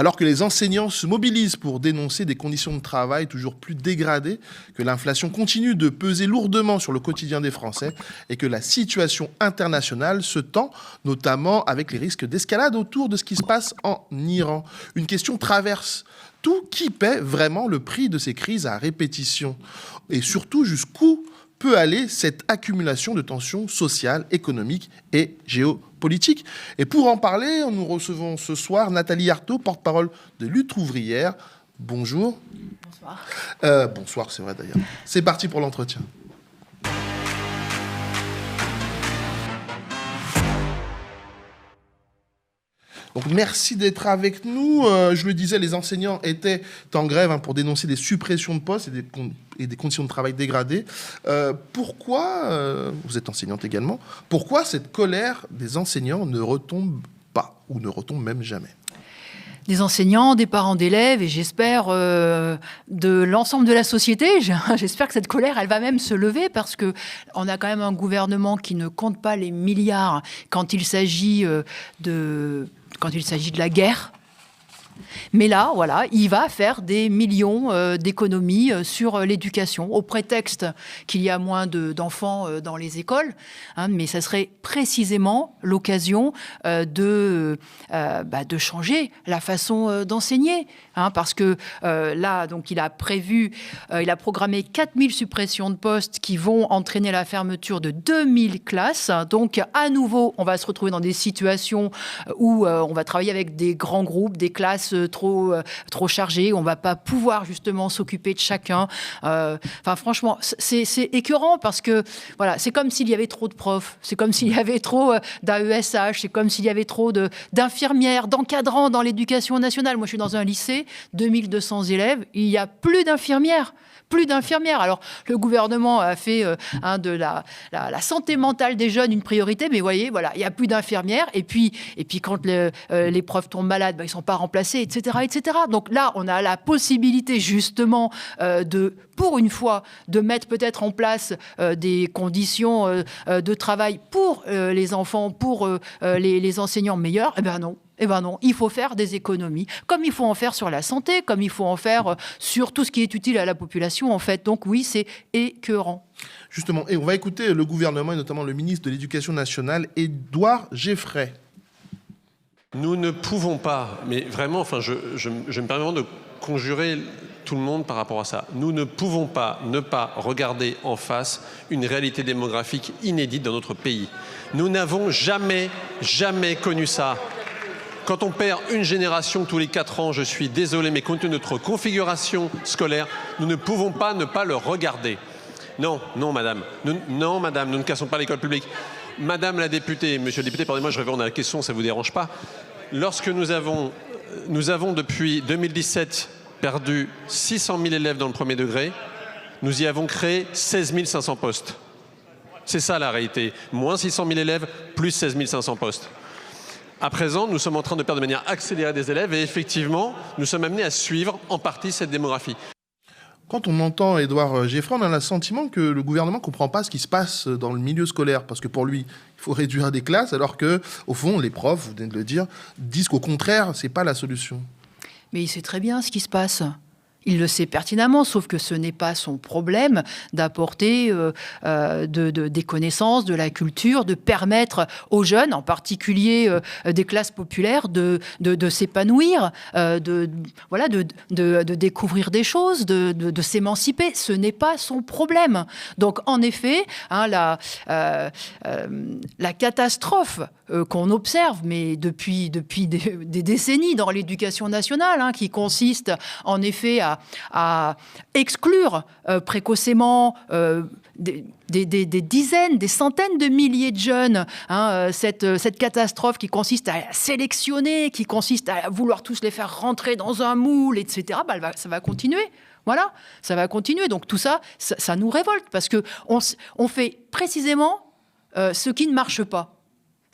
Alors que les enseignants se mobilisent pour dénoncer des conditions de travail toujours plus dégradées, que l'inflation continue de peser lourdement sur le quotidien des Français et que la situation internationale se tend, notamment avec les risques d'escalade autour de ce qui se passe en Iran. Une question traverse tout: qui paie vraiment le prix de ces crises à répétition? Et surtout, jusqu'où peut aller cette accumulation de tensions sociales, économiques et géopolitiques? Et pour en parler, nous recevons ce soir Nathalie Arthaud, porte-parole de Lutte ouvrière. Bonjour. Bonsoir. Bonsoir, c'est vrai d'ailleurs. C'est parti pour l'entretien. Donc merci d'être avec nous. Je le disais, les enseignants étaient en grève pour dénoncer des suppressions de postes et des conditions de travail dégradées. Pourquoi, vous êtes enseignante également, pourquoi cette colère des enseignants ne retombe pas ou ne retombe même jamais? Des enseignants, des parents d'élèves et j'espère de l'ensemble de la société. J'espère que cette colère, elle va même se lever parce qu'on a quand même un gouvernement qui ne compte pas les milliards quand il s'agit de la guerre. Mais là, voilà, il va faire des millions d'économies sur l'éducation, au prétexte qu'il y a moins d'enfants dans les écoles. Mais ça serait précisément l'occasion de changer la façon d'enseigner. Parce que là, donc, il a programmé 4000 suppressions de postes qui vont entraîner la fermeture de 2000 classes. Donc, à nouveau, on va se retrouver dans des situations où on va travailler avec des grands groupes, des classes trop chargées. On ne va pas pouvoir justement s'occuper de chacun. Franchement, c'est écœurant parce que voilà, c'est comme s'il y avait trop de profs, c'est comme s'il y avait trop d'AESH, c'est comme s'il y avait trop d'infirmières, d'encadrants dans l'éducation nationale. Moi, je suis dans un lycée, 2200 élèves, il n'y a plus d'infirmières. Alors, le gouvernement a fait de la santé mentale des jeunes une priorité, mais vous voyez, voilà, il n'y a plus d'infirmières. Et puis quand les profs tombent malades, ils ne sont pas remplacés, etc., etc. Donc là, on a la possibilité, justement, pour une fois, de mettre peut-être en place des conditions de travail pour les enfants, pour les enseignants meilleurs. Eh ben non, il faut faire des économies, comme il faut en faire sur la santé, comme il faut en faire sur tout ce qui est utile à la population, en fait. Donc oui, c'est écœurant. Justement, et on va écouter le gouvernement et notamment le ministre de l'Éducation nationale, Édouard Geoffray. Nous ne pouvons pas, mais vraiment, je me permets de conjurer tout le monde par rapport à ça. Nous ne pouvons pas ne pas regarder en face une réalité démographique inédite dans notre pays. Nous n'avons jamais connu ça. Quand on perd une génération tous les 4 ans, je suis désolé, mais compte tenu de notre configuration scolaire, nous ne pouvons pas ne pas le regarder. Non, madame. Non, madame, nous ne cassons pas l'école publique. Madame la députée, monsieur le député, pardonnez-moi, je réponds à la question, ça ne vous dérange pas. Lorsque nous avons depuis 2017 perdu 600 000 élèves dans le premier degré, nous y avons créé 16 500 postes. C'est ça la réalité. Moins 600 000 élèves, plus 16 500 postes. À présent, nous sommes en train de perdre de manière accélérée des élèves et effectivement, nous sommes amenés à suivre en partie cette démographie. Quand on entend Édouard Geoffray, on a le sentiment que le gouvernement ne comprend pas ce qui se passe dans le milieu scolaire. Parce que pour lui, il faut réduire des classes, alors que, au fond, les profs, vous venez de le dire, disent qu'au contraire, ce n'est pas la solution. Mais il sait très bien ce qui se passe. Il le sait pertinemment, sauf que ce n'est pas son problème d'apporter des connaissances, de la culture, de permettre aux jeunes, en particulier des classes populaires, de s'épanouir, de découvrir des choses, de s'émanciper. Ce n'est pas son problème. Donc, en effet, la catastrophe qu'on observe, mais depuis des décennies dans l'éducation nationale, qui consiste en effet à exclure précocement des dizaines, des centaines de milliers de jeunes, cette catastrophe qui consiste à sélectionner, qui consiste à vouloir tous les faire rentrer dans un moule, etc., ça va continuer. Voilà, ça va continuer. Donc tout ça nous révolte parce qu'on fait précisément ce qui ne marche pas.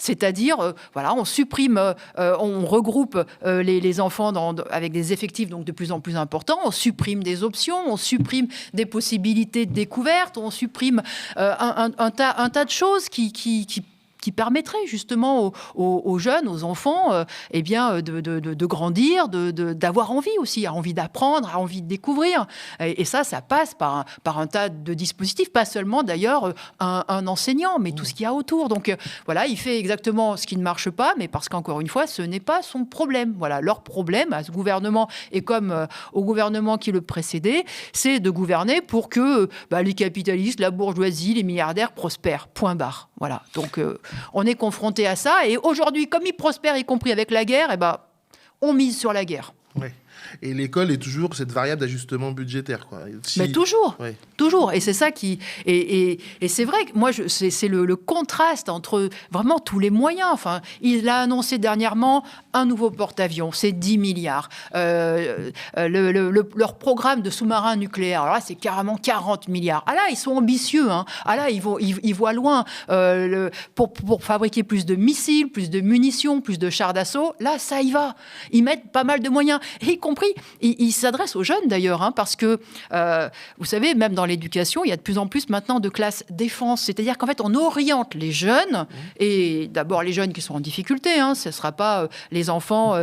C'est-à-dire, on supprime, on regroupe les enfants avec des effectifs donc de plus en plus importants, on supprime des options, on supprime des possibilités de découverte, on supprime un tas de choses qui qui permettrait justement aux jeunes, aux enfants, de grandir, d'avoir envie aussi, envie d'apprendre, envie de découvrir. Et ça passe par un tas de dispositifs, pas seulement d'ailleurs un enseignant, mais tout ce qu'il y a autour. Donc voilà, il fait exactement ce qui ne marche pas, mais parce qu'encore une fois, ce n'est pas son problème. Voilà, leur problème à ce gouvernement, et comme au gouvernement qui le précédait, c'est de gouverner pour que les capitalistes, la bourgeoisie, les milliardaires prospèrent. Point barre. Voilà. Donc on est confronté à ça. Et aujourd'hui, comme ils prospèrent, y compris avec la guerre, on mise sur la guerre. Oui. Et l'école est toujours cette variable d'ajustement budgétaire, quoi. Mais toujours, oui. Toujours. Et c'est ça qui... Et c'est vrai que moi, c'est le contraste entre vraiment tous les moyens. Enfin, il a annoncé dernièrement un nouveau porte-avions, c'est 10 milliards. Leur programme de sous-marins nucléaires, alors là, c'est carrément 40 milliards. Ah là, ils sont ambitieux. Hein. Ah là, ils voient loin. Pour fabriquer plus de missiles, plus de munitions, plus de chars d'assaut, là, ça y va. Ils mettent pas mal de moyens. Et y compris, ils s'adressent aux jeunes d'ailleurs, hein, parce que, vous savez, même dans l'éducation, il y a de plus en plus maintenant de classes défense. C'est-à-dire qu'en fait, on oriente les jeunes, et d'abord les jeunes qui sont en difficulté, hein, ce ne sera pas les enfants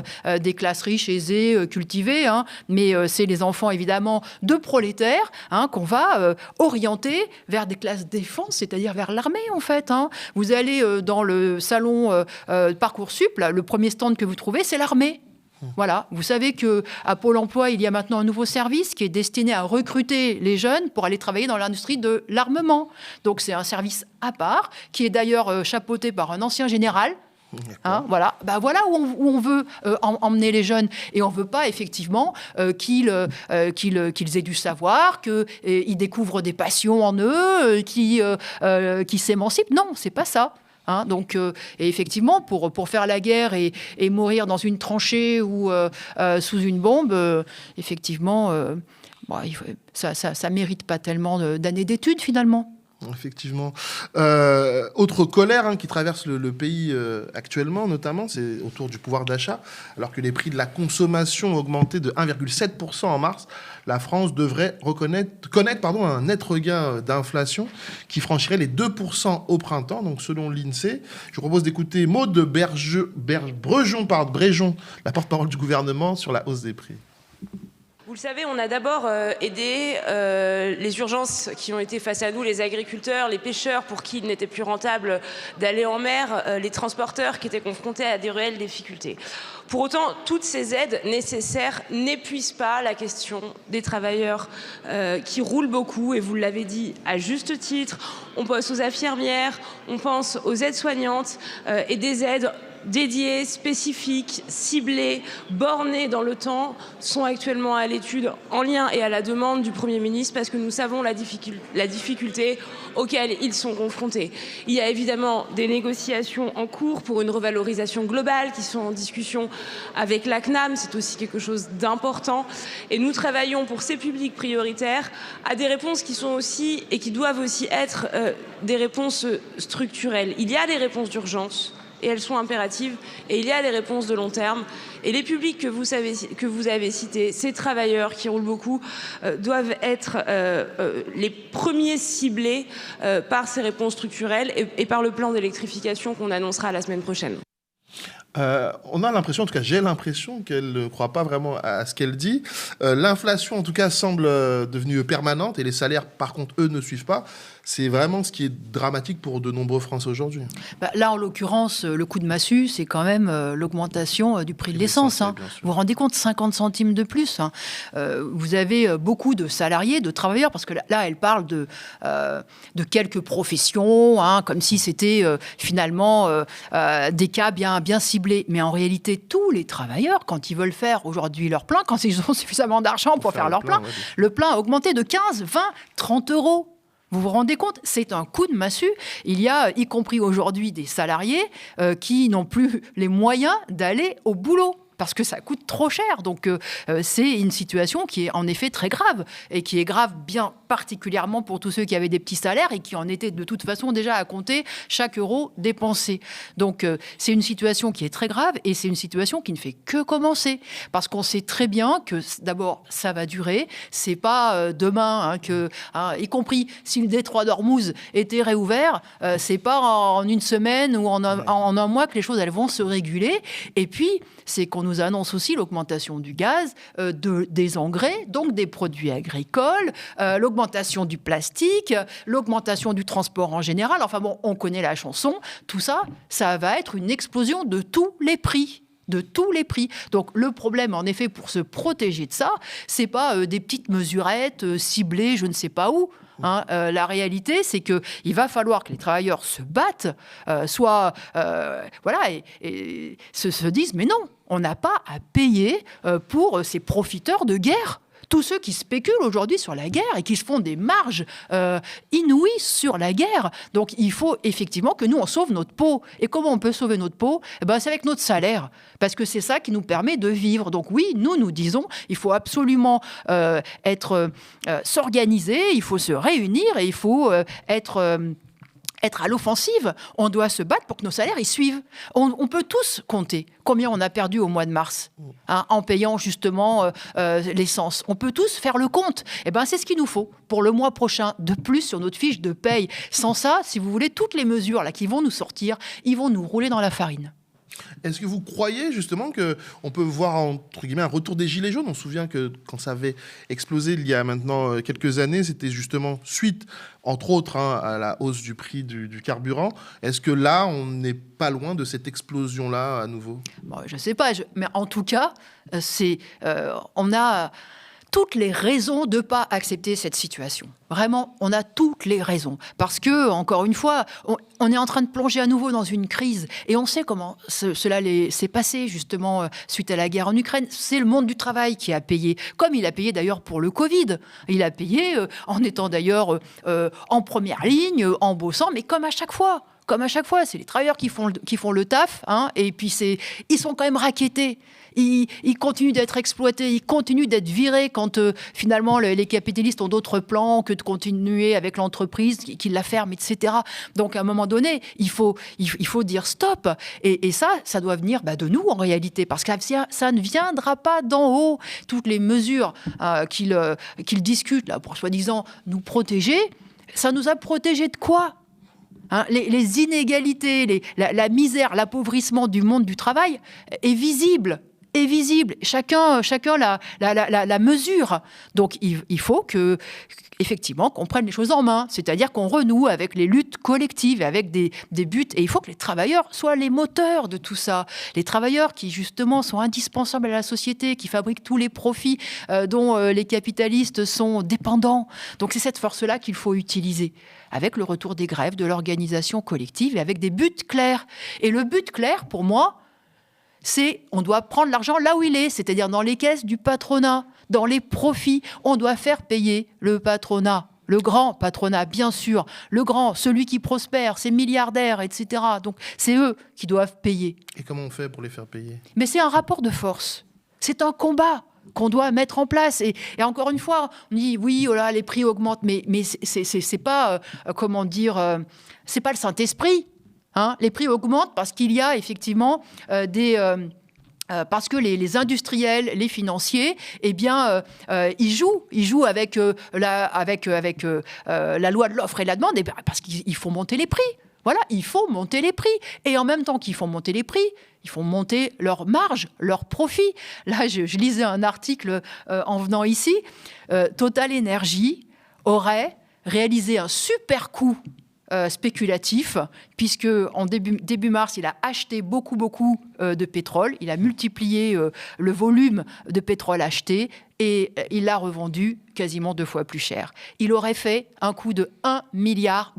des classes riches, aisées, cultivées, hein, mais c'est les enfants évidemment de prolétaires, hein, qu'on va orienter vers des classes défense, c'est-à-dire vers l'armée en fait. Hein. Vous allez dans le salon Parcoursup, là, le premier stand que vous trouvez, c'est l'armée. Voilà, vous savez qu'à Pôle emploi, il y a maintenant un nouveau service qui est destiné à recruter les jeunes pour aller travailler dans l'industrie de l'armement. Donc c'est un service à part, qui est d'ailleurs chapeauté par un ancien général. Hein, voilà. Voilà où on veut emmener les jeunes. Et on ne veut pas effectivement qu'ils aient du savoir, qu'ils découvrent des passions en eux, qu'ils s'émancipent. Non, c'est pas ça. Hein, donc, et effectivement, pour faire la guerre et mourir dans une tranchée ou sous une bombe, effectivement, ça mérite pas tellement d'années d'études finalement. Effectivement. Autre colère qui traverse le pays actuellement, notamment, c'est autour du pouvoir d'achat. Alors que les prix de la consommation ont augmenté de 1,7% en mars, la France devrait connaître un net regain d'inflation qui franchirait les 2% au printemps, donc selon l'INSEE. Je vous propose d'écouter Maud Brejon, la porte-parole du gouvernement, sur la hausse des prix. Vous le savez, on a d'abord aidé les urgences qui ont été face à nous, les agriculteurs, les pêcheurs pour qui il n'était plus rentable d'aller en mer, les transporteurs qui étaient confrontés à des réelles difficultés. Pour autant, toutes ces aides nécessaires n'épuisent pas la question des travailleurs qui roulent beaucoup, et vous l'avez dit à juste titre, on pense aux infirmières, on pense aux aides-soignantes et des aides dédiées, spécifiques, ciblées, bornées dans le temps, sont actuellement à l'étude en lien et à la demande du Premier ministre, parce que nous savons la difficulté auxquelles ils sont confrontés. Il y a évidemment des négociations en cours pour une revalorisation globale qui sont en discussion avec la CNAM, c'est aussi quelque chose d'important. Et nous travaillons pour ces publics prioritaires à des réponses qui sont aussi et qui doivent aussi être des réponses structurelles. Il y a des réponses d'urgence, et elles sont impératives, et il y a des réponses de long terme. Et les publics que vous avez cités, ces travailleurs qui roulent beaucoup, doivent être les premiers ciblés par ces réponses structurelles et par le plan d'électrification qu'on annoncera la semaine prochaine. On a l'impression, en tout cas j'ai l'impression qu'elle ne croit pas vraiment à ce qu'elle dit. L'inflation en tout cas semble devenue permanente et les salaires par contre eux ne suivent pas. C'est vraiment ce qui est dramatique pour de nombreux Français aujourd'hui. Là en l'occurrence le coup de massue c'est quand même l'augmentation du prix de l'essence. Hein. Vous vous rendez compte, 50 centimes de plus. Hein. Vous avez beaucoup de salariés, de travailleurs, parce que là elle parle de quelques professions, hein, comme si c'était finalement des cas bien ciblés. Mais en réalité, tous les travailleurs, quand ils veulent faire aujourd'hui leur plein, quand ils ont suffisamment d'argent pour faire leur plein, le plein a augmenté de 15, 20, 30 euros. Vous vous rendez compte ? C'est un coup de massue. Il y a, y compris aujourd'hui, des salariés qui n'ont plus les moyens d'aller au boulot. parce que ça coûte trop cher. Donc, c'est une situation qui est en effet très grave, et qui est grave bien particulièrement pour tous ceux qui avaient des petits salaires et qui en étaient de toute façon déjà à compter chaque euro dépensé. Donc, c'est une situation qui est très grave, et c'est une situation qui ne fait que commencer. Parce qu'on sait très bien que, d'abord, ça va durer. C'est pas demain, y compris si le détroit d'Ormuz était réouvert, c'est pas en une semaine ou en un mois que les choses elles vont se réguler. Et puis, c'est qu'on nous annonce aussi l'augmentation du gaz, des engrais, donc des produits agricoles, l'augmentation du plastique, l'augmentation du transport en général. Enfin bon, on connaît la chanson. Tout ça, ça va être une explosion de tous les prix. De tous les prix. Donc le problème, en effet, pour se protéger de ça, c'est pas des petites mesurettes ciblées, je ne sais pas où. La réalité, c'est qu'il va falloir que les travailleurs se battent, et se disent, mais non, on n'a pas à payer pour ces profiteurs de guerre. Tous ceux qui spéculent aujourd'hui sur la guerre et qui se font des marges inouïes sur la guerre. Donc, il faut effectivement que nous, on sauve notre peau. Et comment on peut sauver notre peau ? C'est avec notre salaire. Parce que c'est ça qui nous permet de vivre. Donc oui, nous disons, il faut absolument s'organiser, il faut se réunir et il faut être à l'offensive. On doit se battre pour que nos salaires y suivent. On peut tous compter combien on a perdu au mois de mars en payant justement l'essence. On peut tous faire le compte. C'est ce qu'il nous faut pour le mois prochain de plus sur notre fiche de paye. Sans ça, si vous voulez, toutes les mesures là qui vont nous sortir, ils vont nous rouler dans la farine. Est-ce que vous croyez justement qu'on peut voir entre guillemets un retour des Gilets jaunes ? On se souvient que quand ça avait explosé il y a maintenant quelques années, c'était justement suite, entre autres, à la hausse du prix du carburant. Est-ce que là, on n'est pas loin de cette explosion-là à nouveau ? Je ne sais pas, mais en tout cas, on a toutes les raisons de ne pas accepter cette situation. Vraiment, on a toutes les raisons. Parce que, encore une fois, on est en train de plonger à nouveau dans une crise. Et on sait comment cela s'est passé, justement, suite à la guerre en Ukraine. C'est le monde du travail qui a payé. Comme il a payé, d'ailleurs, pour le Covid. Il a payé en étant, d'ailleurs, en première ligne, en bossant, mais comme à chaque fois. Comme à chaque fois, c'est les travailleurs qui font le taf. Et puis, ils sont quand même rackettés. Ils continuent d'être exploités, ils continuent d'être virés quand finalement les capitalistes ont d'autres plans que de continuer avec l'entreprise qui la ferme, etc. Donc à un moment donné, il faut dire stop. Et ça doit venir de nous en réalité, parce que ça ne viendra pas d'en haut. Toutes les mesures qu'ils discutent là, pour soi-disant nous protéger, ça nous a protégés de quoi ? Les inégalités, la misère, l'appauvrissement du monde du travail est visible. Chacun la mesure. Donc, il faut effectivement qu'on prenne les choses en main, c'est-à-dire qu'on renoue avec les luttes collectives, avec des buts. Et il faut que les travailleurs soient les moteurs de tout ça. Les travailleurs qui, justement, sont indispensables à la société, qui fabriquent tous les profits dont les capitalistes sont dépendants. Donc, c'est cette force-là qu'il faut utiliser, avec le retour des grèves, de l'organisation collective et avec des buts clairs. Et le but clair, pour moi, on doit prendre l'argent là où il est, c'est-à-dire dans les caisses du patronat, dans les profits. On doit faire payer le patronat, le grand patronat, bien sûr, le grand, celui qui prospère, ces milliardaires, etc. Donc, c'est eux qui doivent payer. Et comment on fait pour les faire payer ? Mais c'est un rapport de force. C'est un combat qu'on doit mettre en place. Et encore une fois, on dit, oui, oh là, les prix augmentent, mais c'est pas, c'est pas le Saint-Esprit. Les prix augmentent parce qu'il y a effectivement parce que les industriels, les financiers, ils jouent avec la loi de l'offre et la demande, parce qu'il faut monter les prix. Voilà, il faut monter les prix. Et en même temps qu'ils font monter les prix, ils font monter leurs marges, leurs profits. Là, je lisais un article en venant ici. Total Energy aurait réalisé un super coup spéculatif, puisque en début mars, il a acheté beaucoup de pétrole. Il a multiplié le volume de pétrole acheté et il l'a revendu quasiment 2 fois plus cher. Il aurait fait un coût de $1 milliard.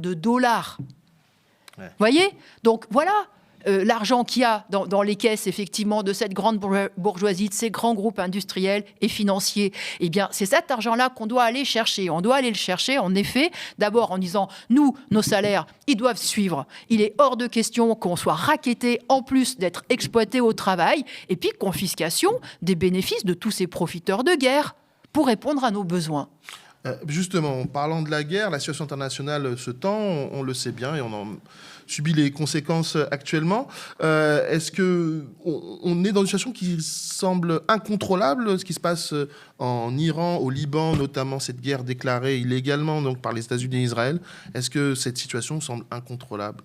Vous voyez ? Donc voilà, l'argent qu'il y a dans les caisses, effectivement, de cette grande bourgeoisie, de ces grands groupes industriels et financiers, eh bien, c'est cet argent-là qu'on doit aller chercher. On doit aller le chercher, en effet, d'abord en disant, nous, nos salaires, ils doivent suivre. Il est hors de question qu'on soit racketté, en plus d'être exploité au travail, et puis confiscation des bénéfices de tous ces profiteurs de guerre pour répondre à nos besoins. Justement, en parlant de la guerre, la situation internationale se tend, on le sait bien, et on en subit les conséquences actuellement. Est-ce qu'on est dans une situation qui semble incontrôlable, ce qui se passe en Iran, au Liban, notamment cette guerre déclarée illégalement donc, par les États-Unis et Israël? Est-ce que cette situation semble incontrôlable?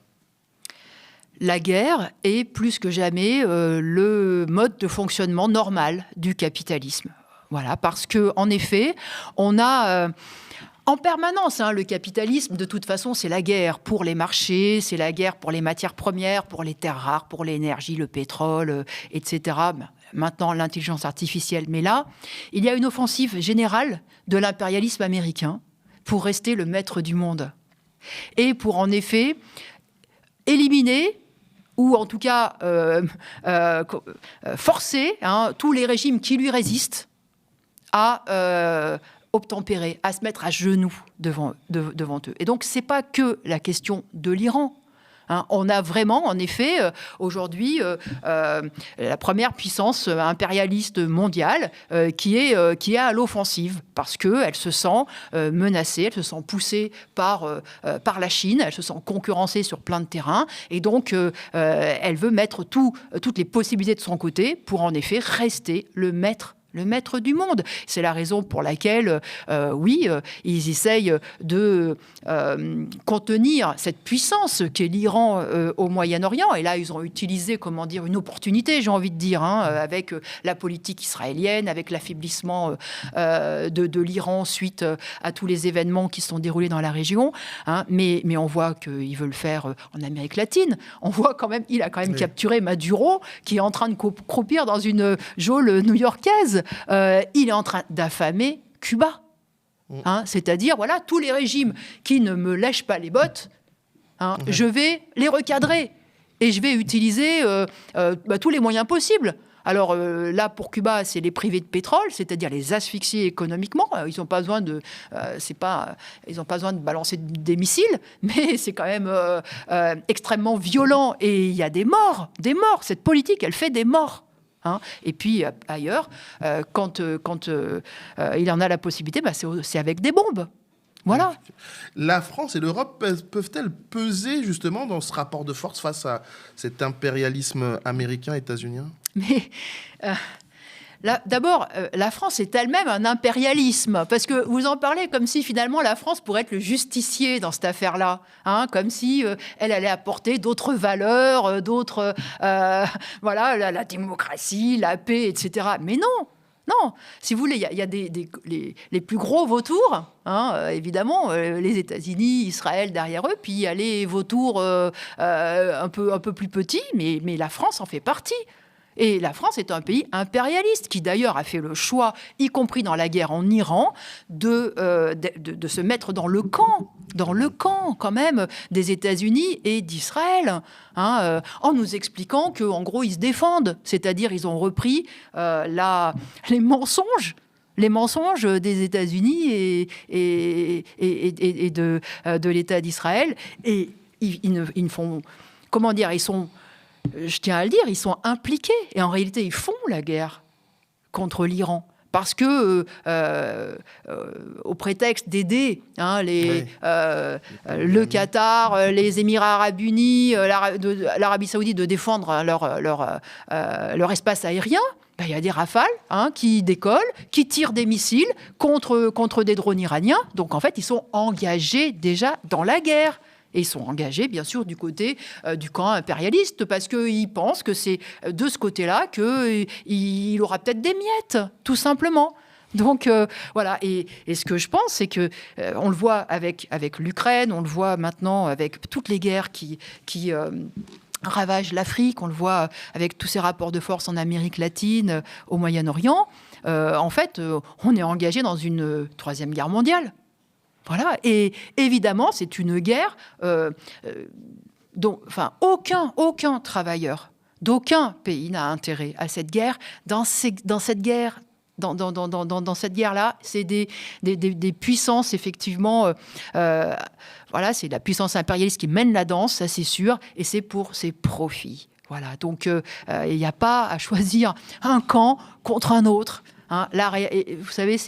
La guerre est plus que jamais le mode de fonctionnement normal du capitalisme. Voilà, parce qu'en effet, on a en permanence le capitalisme, de toute façon, c'est la guerre pour les marchés, c'est la guerre pour les matières premières, pour les terres rares, pour l'énergie, le pétrole, etc. Maintenant, l'intelligence artificielle. Mais là, il y a une offensive générale de l'impérialisme américain pour rester le maître du monde. Et pour, en effet, éliminer ou en tout cas forcer tous les régimes qui lui résistent à obtempérer, à se mettre à genoux devant eux. Et donc, ce n'est pas que la question de l'Iran. On a vraiment, en effet, aujourd'hui, la première puissance impérialiste mondiale qui est à l'offensive parce qu'elle se sent menacée, elle se sent poussée par la Chine, elle se sent concurrencée sur plein de terrains et donc elle veut mettre toutes les possibilités de son côté pour, en effet, rester le maître du monde. C'est la raison pour laquelle, ils essayent de contenir cette puissance qu'est l'Iran au Moyen-Orient. Et là, ils ont utilisé, une opportunité, j'ai envie de dire, avec la politique israélienne, avec l'affaiblissement de l'Iran suite à tous les événements qui se sont déroulés dans la région. Mais on voit qu'ils veulent le faire en Amérique latine. On voit il a quand même capturé Maduro, qui est en train de croupir dans une geôle new-yorkaise. Il est en train d'affamer Cuba. C'est-à-dire, voilà, tous les régimes qui ne me lèchent pas les bottes, je vais les recadrer. Et je vais utiliser tous les moyens possibles. Alors là, pour Cuba, c'est les priver de pétrole, c'est-à-dire les asphyxier économiquement. Ils n'ont pas besoin ils n'ont pas besoin de balancer des missiles, mais c'est quand même extrêmement violent. Et il y a des morts. Cette politique, elle fait des morts. Et puis ailleurs, quand il en a la possibilité, c'est avec des bombes. Voilà. La France et l'Europe peuvent-elles peser justement dans ce rapport de force face à cet impérialisme américain états-unien? Mais d'abord, la France est elle-même un impérialisme, parce que vous en parlez comme si finalement la France pourrait être le justicier dans cette affaire-là, comme si elle allait apporter d'autres valeurs, la démocratie, la paix, etc. Mais non. Si vous voulez, il y a les plus gros vautours, évidemment, les États-Unis, Israël derrière eux, puis il y a les vautours un peu plus petits, mais la France en fait partie. Et la France est un pays impérialiste qui d'ailleurs a fait le choix, y compris dans la guerre en Iran, de se mettre dans le camp quand même des États-Unis et d'Israël, en nous expliquant qu'en gros ils se défendent, c'est-à-dire ils ont repris les mensonges des États-Unis et de l'État d'Israël, et ils font, ils sont, je tiens à le dire, ils sont impliqués. Et en réalité, ils font la guerre contre l'Iran. Parce que, au prétexte d'aider le Qatar, les Émirats arabes unis, l'Arabie saoudite de défendre leur espace aérien, il y a des Rafales qui décollent, qui tirent des missiles contre des drones iraniens. Donc, en fait, ils sont engagés déjà dans la guerre. Et ils sont engagés, bien sûr, du côté du camp impérialiste, parce qu'ils pensent que c'est de ce côté-là qu'il aura peut-être des miettes, tout simplement. Donc, voilà. Et ce que je pense, c'est que on le voit avec l'Ukraine, on le voit maintenant avec toutes les guerres qui ravagent l'Afrique, on le voit avec tous ces rapports de force en Amérique latine, au Moyen-Orient. En fait, on est engagé dans une troisième guerre mondiale. Voilà, et évidemment, c'est une guerre Donc, enfin, aucun travailleur d'aucun pays n'a intérêt à cette guerre. Dans cette guerre-là, c'est des puissances, effectivement, voilà, c'est la puissance impérialiste qui mène la danse, ça c'est sûr, et c'est pour ses profits. Voilà, donc il n'y a pas à choisir un camp contre un autre. Hein. Là, et vous savez,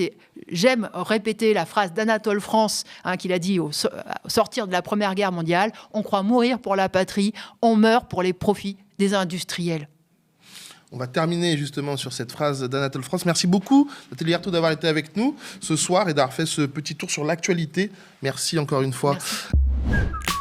j'aime répéter la phrase d'Anatole France, qu'il a dit au sortir de la Première Guerre mondiale, on croit mourir pour la patrie, on meurt pour les profits des industriels. On va terminer justement sur cette phrase d'Anatole France. Merci beaucoup, Nathalie Arthaud, d'avoir été avec nous ce soir et d'avoir fait ce petit tour sur l'actualité. Merci encore une fois. Merci.